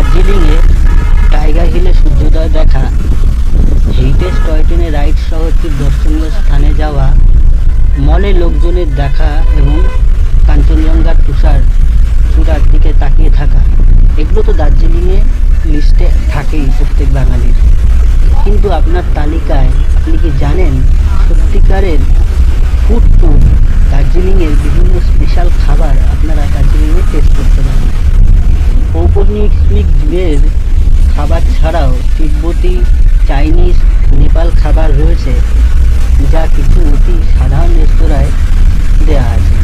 দার্জিলিংয়ে টাইগার হিলে সূর্যোদয় দেখা, হেরিটেজ টয় ট্রেনে রাইড সহ দর্শনীয় স্থানে যাওয়া, মলে লোকজনের দেখা এবং কাঞ্চনজঙ্ঘার তুষার চূড়ার দিকে তাকিয়ে থাকা, এগুলো তো দার্জিলিংয়ে লিস্টে থাকেই প্রত্যেক বাঙালির। কিন্তু আপনার তালিকায় আপনি কি জানেন সত্যিকারের ফুড ট্যুর, দার্জিলিংয়ের বিভিন্ন স্পেশাল খাবার আপনারা দার্জিলিংয়ে টেস্ট করতে পারেন। ঔপনিবেশিক যুগের খাবার ছাড়াও তিব্বতী, চাইনিজ, নেপাল খাবার রয়েছে, যা কিছু অতি সাধারণ রেস্তোরাঁয় দেওয়া আছে।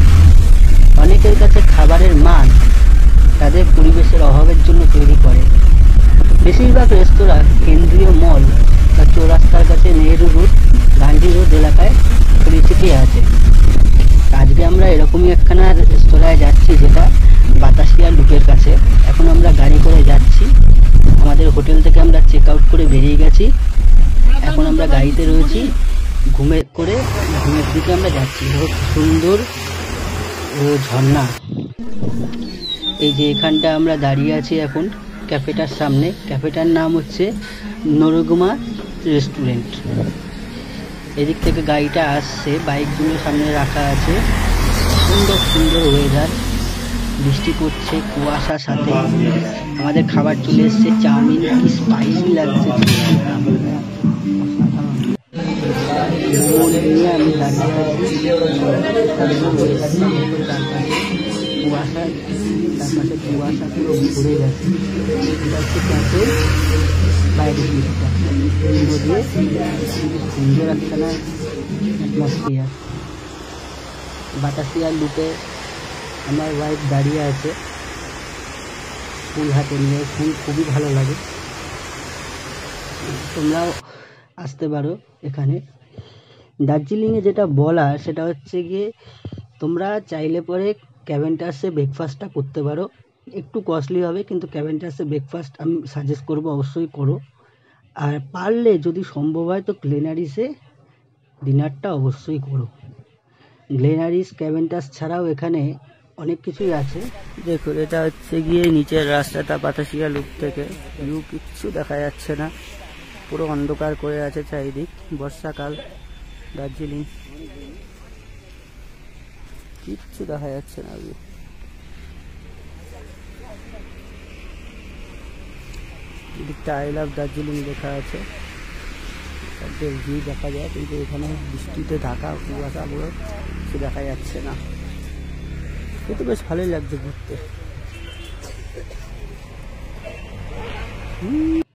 অনেকের কাছে খাবারের মান তাদের পরিবেশের অভাবের জন্য তৈরি করে। বেশিরভাগ রেস্তোরাঁ কেন্দ্রীয় মল বা চৌরাস্তার কাছে নেহেরু রোড, গান্ধী রোড এলাকায় ছড়িয়ে ছিটিয়ে আছে। আজকে আমরা এরকমই একখানা রেস্তোরাঁয় যাচ্ছি, যেটা বাতাসিয়া লুপের কাছে। এখন আমরা গাড়ি করে যাচ্ছি, আমাদের হোটেল থেকে আমরা চেক আউট করে বেরিয়ে গেছি। এখন আমরা গাড়িতে রয়েছি, ঘুমের দিকে আমরা যাচ্ছি। সুন্দর ঝর্ণা, এই যে এখানটা আমরা দাঁড়িয়ে আছি এখন ক্যাফেটার সামনে। ক্যাফেটার নাম হচ্ছে নরগুমা রেস্টুরেন্ট। এদিক থেকে গাড়িটা আসছে, বাইকগুলো সামনে রাখা আছে। সুন্দর সুন্দর ওয়েদার, বৃষ্টি পড়ছে, কুয়াশার সাথে আমাদের খাবার চলে এসছে। চাউমিন কি স্পাইসি লাগছে, নিয়ে আমি দাঁড়িয়ে আছি। কুয়াশা, চারপাশে কুয়াশা পুরো ভরে গেছে। এটা হচ্ছে ক্যাফে বাইরে দিকটা, সুন্দর একখানা অ্যাটমসফিয়ার। বাতাসিয়া লুপে আমার ওয়াইফ দাঁড়িয়ে আছে ফুল হাতে নিয়ে। ফুল খুবই ভালো লাগে, তোমরাও আসতে পারো এখানে। দার্জিলিংয়ে যেটা বলা সেটা হচ্ছে গিয়ে তোমরা চাইলে পরে ক্যাভেন্টার্সে ব্রেকফাস্টটা করতে পারো। একটু কস্টলি হবে, কিন্তু ক্যাভেন্টার্সে ব্রেকফাস্ট আমি সাজেস্ট করবো, অবশ্যই করো। আর পারলে যদি সম্ভব হয় তো গ্লেনারিসে ডিনারটা অবশ্যই করো। গ্লেনারিস, ক্যাভেন্টার্স ছাড়াও এখানে অনেক কিছুই আছে। দেখুন, এটা হচ্ছে গিয়ে নিচের রাস্তাটা বাতাসিয়া লুপ থেকে। ভিউ কিচ্ছু দেখা যাচ্ছে না, পুরো অন্ধকার করে আছে চারিদিক। বর্ষাকাল, দার্জিলিং, কিচ্ছু দেখা যাচ্ছে না। এদিকটা আই লাভ দার্জিলিং লেখা আছে, ভিউ দেখা যায়, কিন্তু এখানে বৃষ্টিতে ঢাকা, কুয়াশা পুরো কিছু দেখা যাচ্ছে না। কিন্তু বেশ ভালোই লাগছে ঘুরতে।